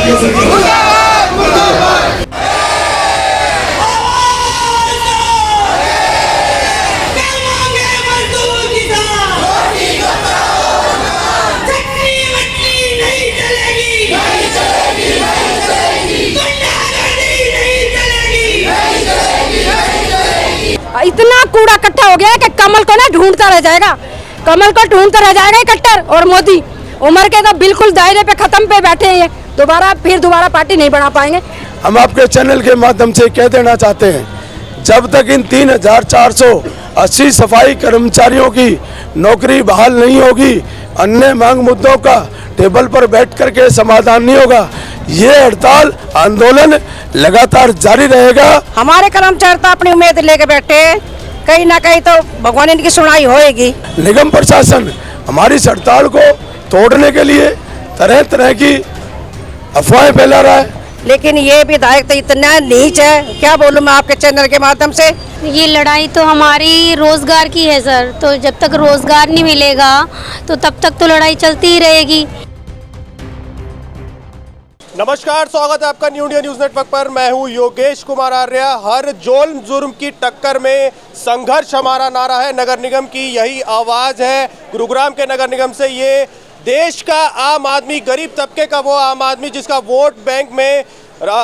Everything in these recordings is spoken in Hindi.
इतना कूड़ा इकट्ठा हो गया है कि कमल को ना ढूंढता रह जाएगा, कमल को ढूंढता रह जाएगा कट्टर और मोदी। उम्र के तो बिल्कुल दायरे पे खत्म पे बैठे हैं, दोबारा पार्टी नहीं बना पाएंगे। हम आपके चैनल के माध्यम से कह देना चाहते हैं, जब तक इन 3480 सफाई कर्मचारियों की नौकरी बहाल नहीं होगी, अन्य मांग मुद्दों का टेबल पर बैठ करके समाधान नहीं होगा। ये हड़ताल आंदोलन लगातार जारी रहेगा। हमारे कर्मचारी तो अपनी उम्मीद लेके बैठे, कहीं ना कहीं तो भगवान इनकी सुनाई होएगी। निगम प्रशासन हमारी इस हड़ताल को तोड़ने के लिए तरह तरह की अफवाहें फैला रहा है, लेकिन ये विधायक तो इतना नीच है, क्या बोलूं मैं आपके चैनल के माध्यम से। ये लड़ाई तो हमारी रोजगार की है सर, तो जब तक रोजगार नहीं मिलेगा तो तब तक तो लड़ाई चलती ही रहेगी। नमस्कार, स्वागत है आपका न्यू इंडिया न्यूज नेटवर्क पर। मैं हूं योगेश कुमार आर्य। हर जुल्म जुर्म की टक्कर में संघर्ष हमारा नारा है। नगर निगम की यही आवाज है। गुरुग्राम के नगर निगम से ये देश का आम आदमी, गरीब तबके का वो आम आदमी जिसका वोट बैंक में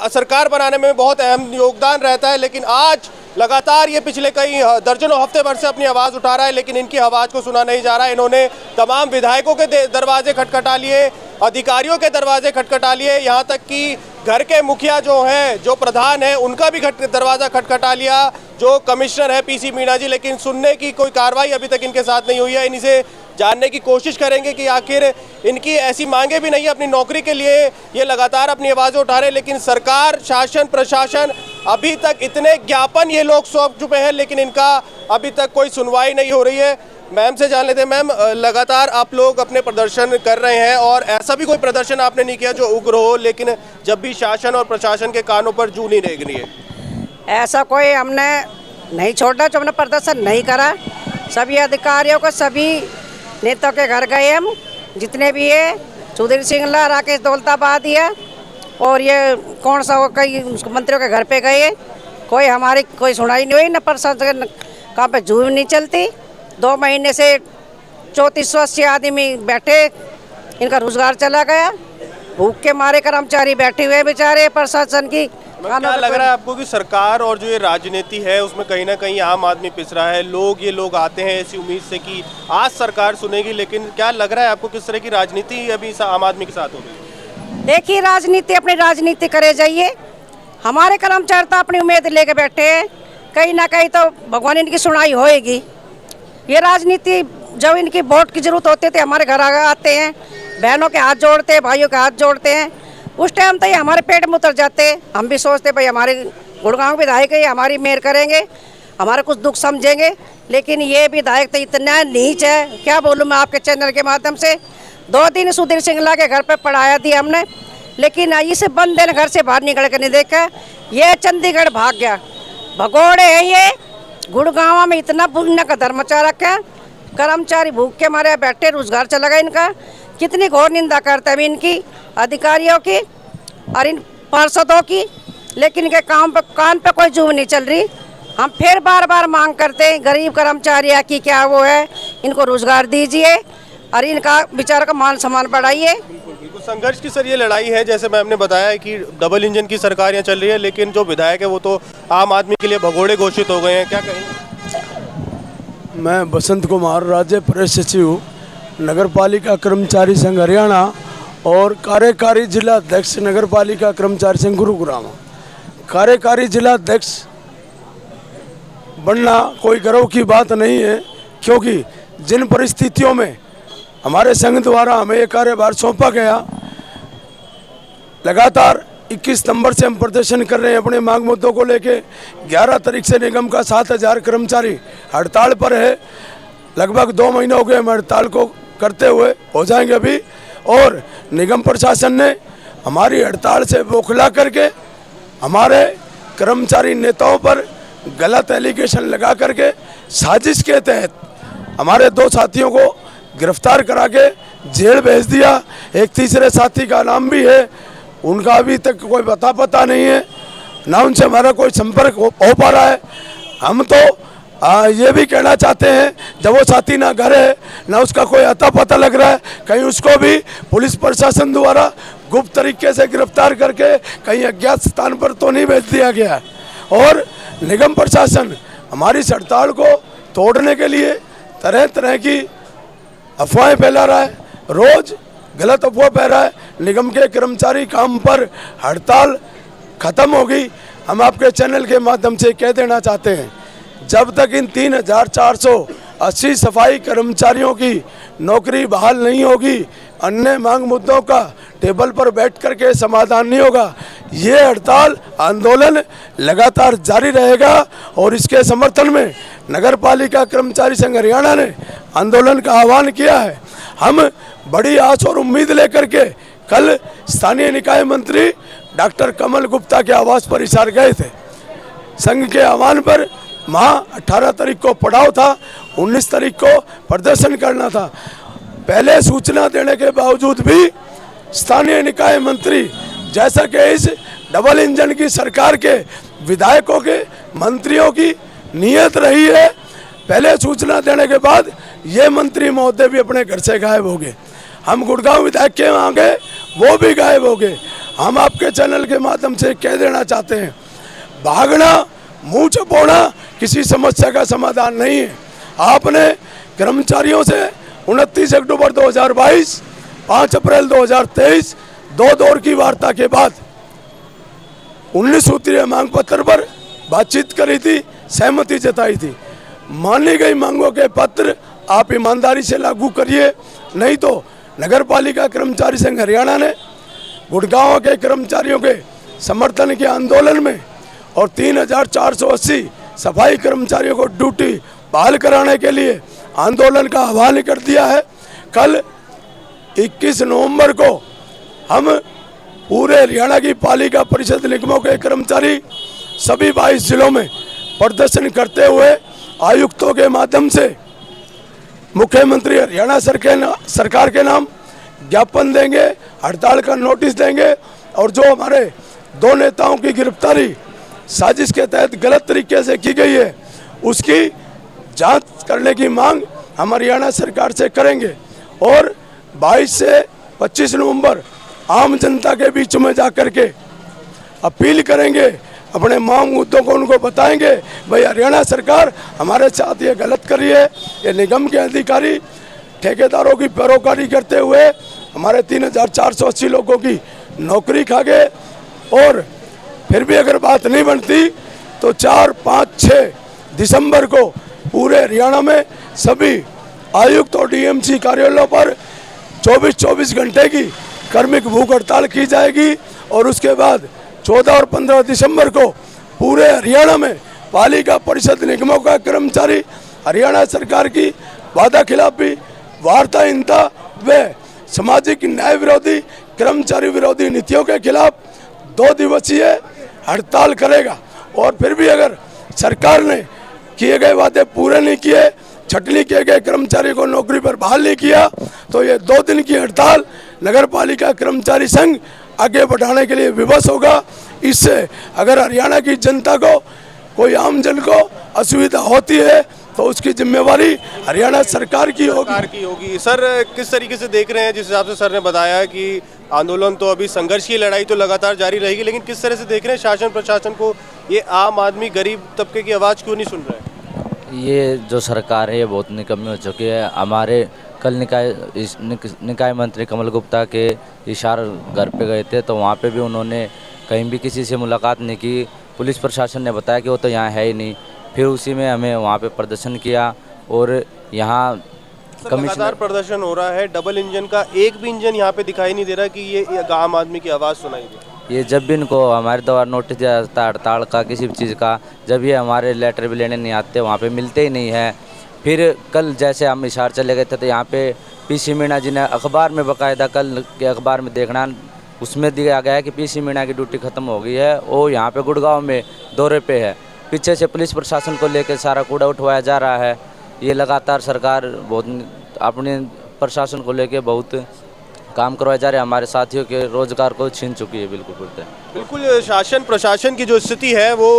सरकार बनाने में बहुत अहम योगदान रहता है, लेकिन आज लगातार ये पिछले कई दर्जनों हफ्ते भर से अपनी आवाज़ उठा रहा है, लेकिन इनकी आवाज़ को सुना नहीं जा रहा है। इन्होंने तमाम विधायकों के दरवाजे खटखटा लिए, अधिकारियों के दरवाजे खटखटा लिए, यहाँ तक कि घर के मुखिया जो हैं, जो प्रधान हैं, उनका भी दरवाज़ा खटखटा लिया, जो कमिश्नर है पीसी मीणा जी, लेकिन सुनने की कोई कार्रवाई अभी तक इनके साथ नहीं हुई है। इन्हीं से जानने की कोशिश करेंगे कि आखिर इनकी ऐसी मांगे भी नहीं है अपनी नौकरी के लिए, ये लगातार अपनी आवाज़ें उठा रहे हैं, लेकिन सरकार, शासन, प्रशासन अभी तक इतने ज्ञापन ये लोग सौंप चुके हैं, लेकिन इनका अभी तक कोई सुनवाई नहीं हो रही है। मैम से जान लेते हैं। मैम, लगातार आप लोग अपने प्रदर्शन कर रहे हैं और ऐसा भी कोई प्रदर्शन आपने नहीं किया जो उग्र हो, लेकिन जब भी शासन और प्रशासन के कानों पर जूं नहीं रेंग रही है? ऐसा कोई हमने नहीं छोड़ा जो हमने प्रदर्शन नहीं करा। सभी अधिकारियों को, सभी नेताओं के घर गए हम, जितने भी है, सुधीर सिंगला, राकेश दौलताबादी है, और ये कौन सा कई मंत्रियों के घर पे गए, कोई हमारी कोई सुनाई नहीं हुई, न प्रशासन कहाँ पे जूम नहीं चलती। 2 महीने से 3480 आदमी बैठे, इनका रोजगार चला गया, भूख के मारे कर्मचारी बैठे हुए बेचारे प्रशासन की। क्या लग रहा है आपको कि सरकार और जो ये राजनीति है उसमें कहीं ना कहीं आम आदमी पिस रहा है? ये लोग आते हैं ऐसी उम्मीद से कि आज सरकार सुनेगी, लेकिन क्या लग रहा है आपको किस तरह की राजनीति अभी आम आदमी के साथ होगी? देखिए, राजनीति अपनी राजनीति करे जाइए। हमारे कर्मचारी तो अपनी उम्मीद लेके बैठे हैं, कहीं ना कहीं तो भगवान इनकी सुनाई होएगी। ये राजनीति जब इनकी वोट की जरूरत होती है हमारे घर आते हैं, बहनों के हाथ जोड़ते हैं, भाइयों के हाथ जोड़ते हैं, उस टाइम तो ये हमारे पेट में उतर जाते हैं। हम भी सोचते भाई हमारे गुड़गांव विधायक है, हमारी मेहर करेंगे, हमारा कुछ दुख समझेंगे, लेकिन ये विधायक तो इतना नीच है, क्या बोलूँ मैं आपके चैनल के माध्यम से। 2 दिन सुधीर सिंगला के घर पे पढ़ाया दिया हमने, लेकिन इसे बंदे ने घर से बाहर निकल कर नहीं देखा। ये चंडीगढ़ भाग गया, भगोड़े है ये। गुड़गांव में इतना पुण्य का धर्म मचा रखा है, कर्मचारी भूख के मारे बैठे, रोजगार चला गया इनका। कितनी घोर निंदा करते हैं इनकी, अधिकारियों की और इन पार्षदों की, लेकिन इनके कान पे कोई जूम नहीं चल रही। हम फिर बार बार मांग करते हैं, गरीब कर्मचारी की क्या वो है, इनको रोजगार दीजिए और इनका बेचारा का मान सम्मान बढ़ाइए। बिल्कुल संघर्ष की सर ये लड़ाई है। जैसे मैम ने बताया कि डबल इंजन की सरकार यहाँ चल रही है, लेकिन जो विधायक है वो तो आम आदमी के लिए भगोड़े घोषित हो गए हैं, क्या कहेंगे? मैं बसंत कुमार, राज्य प्रेस सचिव, नगर पालिका कर्मचारी संघ हरियाणा और कार्यकारी जिला अध्यक्ष नगर पालिका कर्मचारी संघ गुरुग्राम। कार्यकारी जिला अध्यक्ष बनना कोई गर्व की बात नहीं है, क्योंकि जिन परिस्थितियों में हमारे संघ द्वारा हमें ये कार्यभार सौंपा गया, लगातार 21 नंबर से हम प्रदर्शन कर रहे हैं अपने मांग मुद्दों को लेके। 11 तारीख से निगम का 7000 कर्मचारी हड़ताल पर है। लगभग 2 महीने हो गए हम हड़ताल को करते हुए, हो जाएंगे अभी। और निगम प्रशासन ने हमारी हड़ताल से बौखला करके हमारे कर्मचारी नेताओं पर गलत एलिगेशन लगा करके साजिश के तहत हमारे 2 साथियों को गिरफ्तार करा के जेल भेज दिया। एक तीसरे साथी का नाम भी है उनका अभी तक कोई पता नहीं है, ना उनसे हमारा कोई संपर्क हो पा रहा है। हम तो ये भी कहना चाहते हैं, जब वो साथी ना घर है ना उसका कोई अता पता लग रहा है, कहीं उसको भी पुलिस प्रशासन द्वारा गुप्त तरीके से गिरफ्तार करके कहीं अज्ञात स्थान पर तो नहीं भेज दिया गया है। और निगम प्रशासन हमारी इस हड़ताल को तोड़ने के लिए तरह तरह की अफवाहें फैला रहा है, रोज गलत अफवाह फैला रहा है। निगम के कर्मचारी काम पर, हड़ताल खत्म होगी। हम आपके चैनल के माध्यम से कह देना चाहते हैं, जब तक इन 3480 सफाई कर्मचारियों की नौकरी बहाल नहीं होगी, अन्य मांग मुद्दों का टेबल पर बैठ कर के समाधान नहीं होगा, ये हड़ताल आंदोलन लगातार जारी रहेगा। और इसके समर्थन में नगर पालिका कर्मचारी संघ हरियाणा ने आंदोलन का आह्वान किया है। हम बड़ी आस और उम्मीद लेकर के कल स्थानीय निकाय मंत्री डॉक्टर कमल गुप्ता के आवास पर हिसार गए थे। संघ के आह्वान पर वहाँ 18 तारीख को पड़ाव था, 19 तारीख को प्रदर्शन करना था। पहले सूचना देने के बावजूद भी स्थानीय निकाय मंत्री, जैसा कि इस डबल इंजन की सरकार के विधायकों के मंत्रियों की नीयत रही है, पहले सूचना देने के बाद ये मंत्री महोदय भी अपने घर से गायब हो गए। हम गुड़गांव विधायक के वहाँ गए, वो भी गायब हो गए। हम आपके चैनल के माध्यम से कह देना चाहते हैं, भागना, मुंह छुपाना किसी समस्या का समाधान नहीं है। आपने कर्मचारियों से 29 अक्टूबर 2022, 5 अप्रैल 2023 दो दौर की वार्ता के बाद 19 सूत्रीय मांग पत्र पर बातचीत करी थी, सहमति जताई थी। मानी गई मांगों के पत्र आप ईमानदारी से लागू करिए, नहीं तो नगर पालिका कर्मचारी संघ हरियाणा ने गुड़गांव के कर्मचारियों के समर्थन के आंदोलन में और 3480 सफाई कर्मचारियों को ड्यूटी बहाल कराने के लिए आंदोलन का आह्वान कर दिया है। कल 21 नवंबर को हम पूरे हरियाणा की पालिका परिषद निगमों के कर्मचारी सभी 22 जिलों में प्रदर्शन करते हुए आयुक्तों के माध्यम से मुख्यमंत्री हरियाणा सरकार के नाम ज्ञापन देंगे, हड़ताल का नोटिस देंगे। और जो हमारे दो नेताओं की गिरफ्तारी साजिश के तहत गलत तरीके से की गई है, उसकी जांच करने की मांग हम हरियाणा सरकार से करेंगे। और 22 से 25 नवंबर आम जनता के बीच में जाकर के अपील करेंगे, अपने मांग मुद्दों को उनको बताएंगे, भाई हरियाणा सरकार हमारे साथ ये गलत कर रही है। ये निगम के अधिकारी ठेकेदारों की पैरोकारी करते हुए हमारे 3480 लोगों की नौकरी खा गए। और फिर भी अगर बात नहीं बनती तो 4, 5, 6 दिसंबर को पूरे हरियाणा में सभी आयुक्त और डीएमसी कार्यालयों पर 24 घंटे की कार्मिक भूख हड़ताल की जाएगी। और उसके बाद 14 और 15 दिसंबर को पूरे हरियाणा में पालिका परिषद निगमों का कर्मचारी हरियाणा सरकार की वादा खिलाफी, वार्ताहीनता व सामाजिक न्याय विरोधी, कर्मचारी विरोधी नीतियों के खिलाफ 2 दिवसीय हड़ताल करेगा। और फिर भी अगर सरकार ने किए गए वादे पूरे नहीं किए, छटनी किए गए कर्मचारी को नौकरी पर बहाल नहीं किया, तो ये 2 दिन की हड़ताल नगर पालिका कर्मचारी संघ आगे बढ़ाने के लिए विवश होगा। इससे अगर हरियाणा की जनता को, कोई आम जन को असुविधा होती है तो उसकी जिम्मेवारी हरियाणा सरकार की होगी। सर, किस तरीके से देख रहे हैं, जिस हिसाब से सर ने बताया कि आंदोलन तो अभी संघर्ष की लड़ाई तो लगातार जारी रहेगी, लेकिन किस तरह से देख रहे हैं शासन प्रशासन को, ये आम आदमी गरीब तबके की आवाज़ क्यों नहीं सुन रहे हैं? ये जो सरकार है ये बहुत निकम्मी हो चुकी है। हमारे कल निकाय मंत्री कमल गुप्ता के इशार घर पे गए थे, तो वहाँ पे भी उन्होंने कहीं भी किसी से मुलाकात नहीं की। पुलिस प्रशासन ने बताया कि वो तो यहाँ है ही नहीं। फिर उसी में हमें वहाँ पे प्रदर्शन किया और यहाँ लगातार प्रदर्शन हो रहा है। डबल इंजन का एक भी इंजन यहाँ पे दिखाई नहीं दे रहा कि ये आम आदमी की आवाज़ सुनाई दे। ये जब भी इनको हमारे द्वारा नोटिस दिया जाता है हड़ताल का, किसी भी चीज़ का, जब ये हमारे लेटर भी लेने नहीं आते, वहाँ पे मिलते ही नहीं है। फिर कल जैसे हम हिसार चले गए थे तो यहाँ पे पीसी मीणा जी ने अखबार में बाकायदा, कल के अखबार में देखना, उसमें दिया गया है कि पीसी मीणा की ड्यूटी ख़त्म हो गई है। वो यहाँ पे गुड़गांव में दौरे पे है। पीछे से पुलिस प्रशासन को लेकर सारा कूड़ा उठवाया जा रहा है। ये लगातार सरकार बहुत अपने प्रशासन को लेकर बहुत काम करवाए जा रहे हैं, हमारे साथियों के रोजगार को छीन चुकी है बिल्कुल पूरी। बिल्कुल शासन प्रशासन की जो स्थिति है वो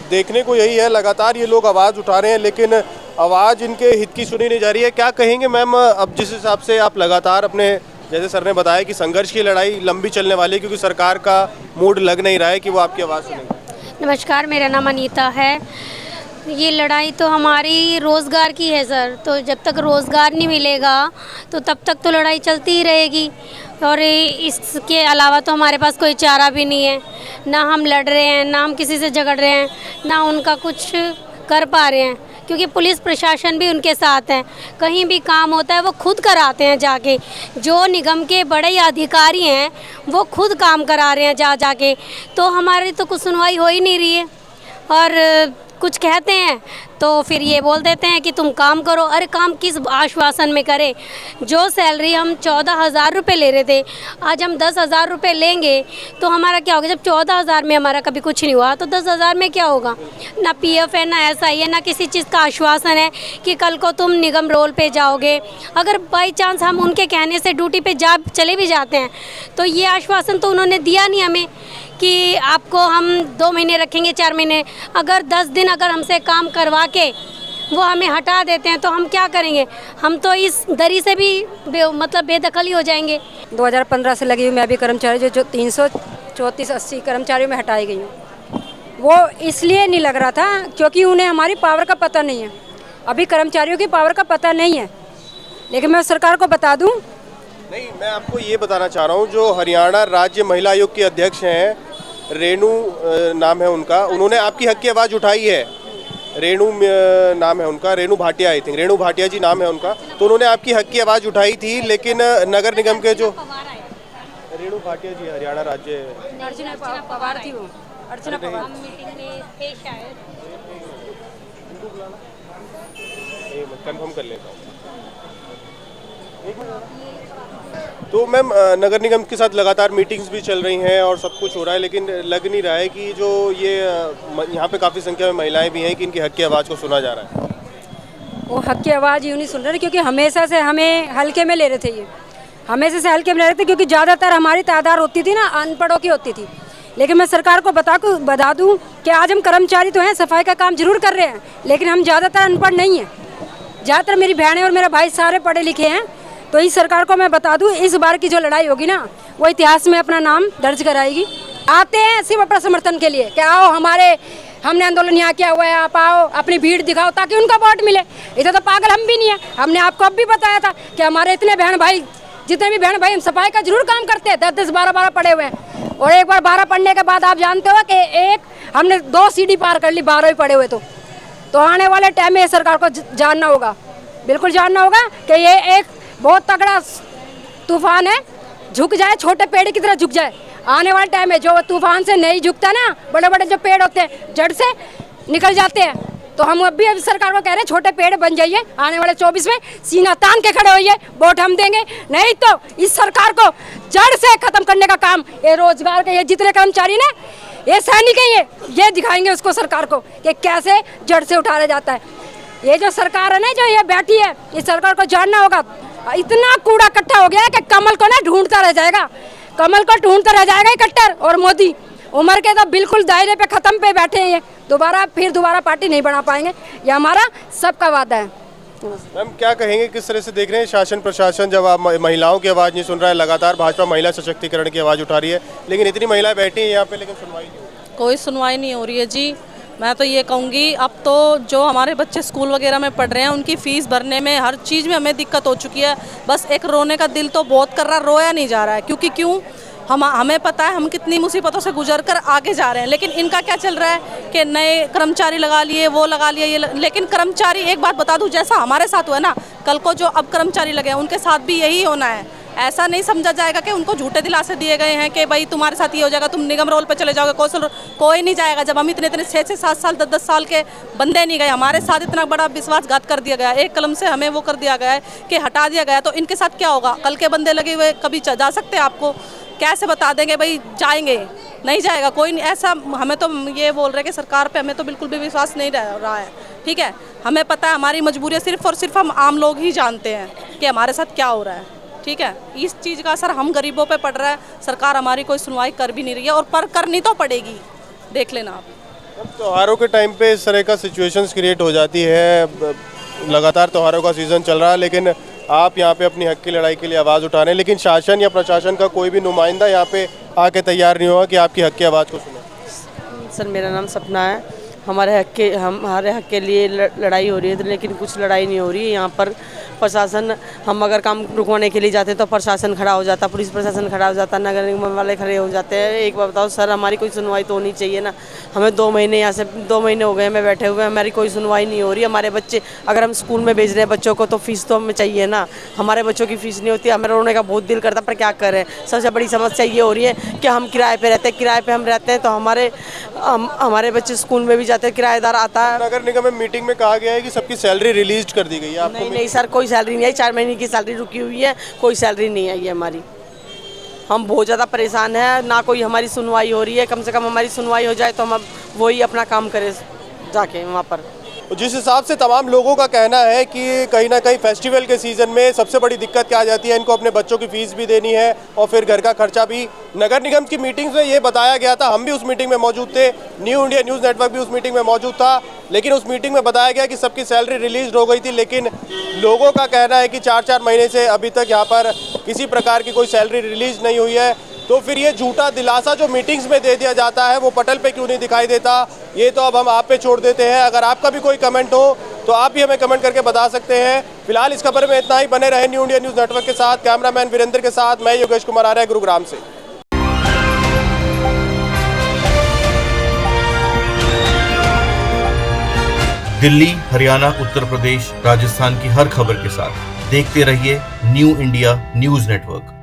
देखने को यही है, लगातार ये लोग आवाज़ उठा रहे हैं लेकिन आवाज़ इनके हित की सुनी नहीं जा रही है। क्या कहेंगे मैम, अब जिस हिसाब से आप लगातार अपने, जैसे सर ने बताया कि संघर्ष की लड़ाई लंबी चलने वाली है क्योंकि सरकार का मूड लग नहीं रहा है कि वो आपकी आवाज़ सुनेगी। नमस्कार, मेरा नाम अनीता है। ये लड़ाई तो हमारी रोज़गार की है सर, तो जब तक रोज़गार नहीं मिलेगा तो तब तक तो लड़ाई चलती ही रहेगी और इसके अलावा तो हमारे पास कोई चारा भी नहीं है। ना हम लड़ रहे हैं, ना हम किसी से झगड़ रहे हैं, ना उनका कुछ कर पा रहे हैं क्योंकि पुलिस प्रशासन भी उनके साथ है। कहीं भी काम होता है वो खुद कराते हैं जाके, जो निगम के बड़े अधिकारी हैं वो खुद काम करा रहे हैं जा जाके, तो हमारी तो कुछ सुनवाई हो ही नहीं रही है। और कुछ कहते हैं तो फिर ये बोल देते हैं कि तुम काम करो। अरे काम किस आश्वासन में करें? जो सैलरी हम 14,000 रुपये ले रहे थे, आज हम 10,000 रुपये लेंगे तो हमारा क्या होगा? जब 14,000 में हमारा कभी कुछ नहीं हुआ तो 10,000 में क्या होगा? ना पीएफ है, ना SI है, ना किसी चीज़ का आश्वासन है कि कल को तुम निगम रोल पे जाओगे। अगर बाई चांस हम उनके कहने से ड्यूटी पे चले भी जाते हैं तो ये आश्वासन तो उन्होंने दिया नहीं हमें कि आपको हम 2 महीने रखेंगे, 4 महीने। अगर 10 दिन अगर हमसे काम करवा के वो हमें हटा देते हैं तो हम क्या करेंगे? हम तो इस दरी से भी मतलब बेदखल ही हो जाएंगे। 2015 से लगी हुई मैं भी कर्मचारी जो 334-80 कर्मचारियों में हटाई गई हूँ। वो इसलिए नहीं लग रहा था क्योंकि उन्हें हमारी पावर का पता नहीं है। अभी कर्मचारियों की पावर का पता नहीं है, लेकिन मैं सरकार को बता दूँ। नहीं, मैं आपको ये बताना चाह रहा हूँ, जो हरियाणा राज्य महिला आयोग की अध्यक्ष हैं, रेणु नाम है उनका, उन्होंने आपकी हक की आवाज़ उठाई है। रेणु नाम है उनका, रेणु भाटिया, आई थिंक रेणु भाटिया जी नाम है उनका। तो उन्होंने आपकी हक की आवाज़ उठाई थी, लेकिन नगर निगम के जो रेणु भाटिया जी हरियाणा राज्य पवार थी, वो अर्चना पवार कंफर्म कर लेता हूँ। तो मैम, नगर निगम के साथ लगातार मीटिंग्स भी चल रही हैं और सब कुछ हो रहा है, लेकिन लग नहीं रहा है कि जो ये यहाँ पे काफ़ी संख्या में महिलाएं भी हैं कि इनकी हक की आवाज़ को सुना जा रहा है। वो हक की आवाज़ यूँ नहीं सुन रहे क्योंकि हमेशा से हमें हल्के में ले रहे थे। ये हमेशा से हल्के में ले रहे थे क्योंकि ज़्यादातर हमारी तादाद होती थी ना अनपढ़ों की होती थी। लेकिन मैं सरकार को बता दूँ कि आज हम कर्मचारी तो हैं, सफाई का काम जरूर कर रहे हैं, लेकिन हम ज़्यादातर अनपढ़ नहीं हैं। ज़्यादातर मेरी बहनें और मेरा भाई सारे पढ़े लिखे हैं। तो इस सरकार को मैं बता दूं, इस बार की जो लड़ाई होगी ना वो इतिहास में अपना नाम दर्ज कराएगी। आते हैं सिर्फ अपना समर्थन के लिए कि आओ हमने आंदोलन यहाँ किया हुआ है, आप आओ अपनी भीड़ दिखाओ ताकि उनका वोट मिले। इधर तो पागल हम भी नहीं है। हमने आपको अब भी बताया था कि हमारे इतने बहन भाई, जितने भी बहन भाई, हम सफाई का जरूर काम करते हैं। 10-10, 12-12 पढ़े हुए हैं और एक बार 12 पढ़ने के बाद आप जानते हो कि हमने 2 सीढ़ी पार कर ली 12 पढ़े हुए। तो आने वाले टाइम में सरकार को जानना होगा, बिल्कुल जानना होगा कि ये एक बहुत तगड़ा तूफान है, झुक जाए, छोटे पेड़ की तरह झुक जाए। आने वाले टाइम में जो तूफान से नहीं झुकता ना, बड़े बड़े जो पेड़ होते हैं जड़ से निकल जाते हैं। तो हम अभी सरकार को कह रहे हैं छोटे पेड़ बन जाइए, आने वाले 24 में सीना तान के खड़े होइए, वोट हम देंगे। नहीं तो इस सरकार को जड़ से खत्म करने का काम ये रोजगार के ये जितने कर्मचारी ने, ये सैनिक हैं, ये दिखाएंगे उसको सरकार को कि कैसे जड़ से उठाया जाता है। ये जो सरकार है ना, जो ये बैठी है, इस सरकार को जानना होगा। इतना कूड़ा इकट्ठा हो गया है कि कमल को ना ढूंढता रह जाएगा, कमल को ढूंढता रह जाएगा कट्टर और मोदी। उम्र के तो बिल्कुल दायरे पे खत्म पे बैठे हैं, ये दोबारा पार्टी नहीं बना पाएंगे। ये हमारा सबका वादा है। मैम, क्या कहेंगे, किस तरह से देख रहे हैं शासन प्रशासन जब आप महिलाओं की आवाज़ नहीं सुन रहा है? लगातार भाजपा महिला सशक्तिकरण की आवाज़ उठा रही है, लेकिन इतनी महिलाएं बैठी हैं यहाँ पे, लेकिन सुनवाई नहीं हो रही। कोई सुनवाई नहीं हो रही है जी। मैं तो ये कहूँगी, अब तो जो हमारे बच्चे स्कूल वगैरह में पढ़ रहे हैं उनकी फ़ीस भरने में, हर चीज़ में हमें दिक्कत हो चुकी है। बस एक रोने का दिल तो बहुत कर रहा, रोया नहीं जा रहा है। क्यों हमें पता है हम कितनी मुसीबतों से गुजर कर आगे जा रहे हैं, लेकिन इनका क्या चल रहा है कि नए कर्मचारी लगा लिए, वो लगा लिए, लेकिन कर्मचारी, एक बात बता दूं, जैसा हमारे साथ हुआ ना, कल को जो अब कर्मचारी लगे हैं उनके साथ भी यही होना है। ऐसा नहीं समझा जाएगा कि उनको झूठे दिलासे दिए गए हैं कि भाई तुम्हारे साथ ये हो जाएगा, तुम निगम रोल पे चले जाओगे, कौशल, कोई नहीं जाएगा। जब हम इतने 6-6, 7 साल, 10-10 साल के बंदे नहीं गए, हमारे साथ इतना बड़ा विश्वासघात कर दिया गया, एक कलम से हमें वो कर दिया गया है कि हटा दिया गया, तो इनके साथ क्या होगा? कल के बंदे लगे हुए कभी जा सकते हैं? आपको कैसे बता देंगे भाई जाएंगे? नहीं जाएगा कोई नहीं। ऐसा हमें तो ये बोल रहे हैं कि सरकार पे हमें तो बिल्कुल भी विश्वास नहीं रहा है। ठीक है, हमें पता है हमारी मजबूरी, सिर्फ और सिर्फ हम आम लोग ही जानते हैं कि हमारे साथ क्या हो रहा है। ठीक है, इस चीज़ का असर हम गरीबों पे पड़ रहा है। सरकार हमारी कोई सुनवाई कर भी नहीं रही है और पर करनी तो पड़ेगी, देख लेना आप। त्योहारों के टाइम पे इस तरह का सिचुएशंस क्रिएट हो जाती है, लगातार त्योहारों का सीज़न चल रहा है, लेकिन आप यहाँ पे अपनी हक की लड़ाई के लिए आवाज़ उठा रहे हैं, लेकिन शासन या प्रशासन का कोई भी नुमाइंदा यहाँ पे आके तैयार नहीं हुआ कि आपकी हक की आवाज़ को सुने। सर मेरा नाम सपना है। हमारे हक के लिए लड़ाई हो रही है, लेकिन कुछ लड़ाई नहीं हो रही है यहाँ पर। प्रशासन, हम अगर काम रुकवाने के लिए जाते हैं तो प्रशासन खड़ा हो जाता, पुलिस प्रशासन खड़ा हो जाता, नगर निगम वाले खड़े हो जाते हैं। एक बार बताओ सर, हमारी कोई सुनवाई तो होनी चाहिए ना। हमें 2 महीने यहाँ से 2 महीने हो गए हमें बैठे हुए, हमारी कोई सुनवाई नहीं हो रही। हमारे बच्चे, अगर हम स्कूल में भेज रहे हैं बच्चों को तो फीस तो हमें चाहिए ना। हमारे बच्चों की फीस नहीं होती, हमें रोने का बहुत दिल करता, पर क्या करें। सबसे बड़ी समस्या ये हो रही है कि हम किराए पे रहते हैं, किराए पे हम रहते हैं तो हमारे बच्चे स्कूल में भी जाते हैं, किराएदार आता है। नगर निगम में मीटिंग में कहा गया है कि सबकी सैलरी रिलीज कर दी गई है। आपको नहीं सर, कोई सैलरी नहीं आई। 4 महीने की सैलरी रुकी हुई है, कोई सैलरी नहीं आई है हमारी। हम बहुत ज़्यादा परेशान हैं, ना कोई हमारी सुनवाई हो रही है। कम से कम हमारी सुनवाई हो जाए तो हम वही अपना काम करें जाके वहाँ पर। जिस हिसाब से तमाम लोगों का कहना है कि कहीं ना कहीं फेस्टिवल के सीज़न में सबसे बड़ी दिक्कत क्या आ जाती है, इनको अपने बच्चों की फ़ीस भी देनी है और फिर घर का खर्चा भी। नगर निगम की मीटिंग्स में ये बताया गया था, हम भी उस मीटिंग में मौजूद थे, न्यू इंडिया न्यूज़ नेटवर्क भी उस मीटिंग में मौजूद था, लेकिन उस मीटिंग में बताया गया कि सबकी सैलरी रिलीज हो गई थी। लेकिन लोगों का कहना है कि 4-4 महीने से अभी तक यहाँ पर किसी प्रकार की कोई सैलरी रिलीज नहीं हुई है। तो फिर ये झूठा दिलासा जो मीटिंग्स में दे दिया जाता है वो पटल पे क्यों नहीं दिखाई देता, ये तो अब हम आप पे छोड़ देते हैं। अगर आपका भी कोई कमेंट हो तो आप भी हमें कमेंट करके बता सकते हैं। फिलहाल इस खबर में इतना ही। बने रहे न्यू इंडिया न्यूज़ नेटवर्क के साथ। कैमरामैन वीरेंद्र के साथ मैं योगेश कुमार आर्य, गुरुग्राम से। दिल्ली, हरियाणा, उत्तर प्रदेश, राजस्थान की हर खबर के साथ देखते रहिए न्यू इंडिया न्यूज़ नेटवर्क।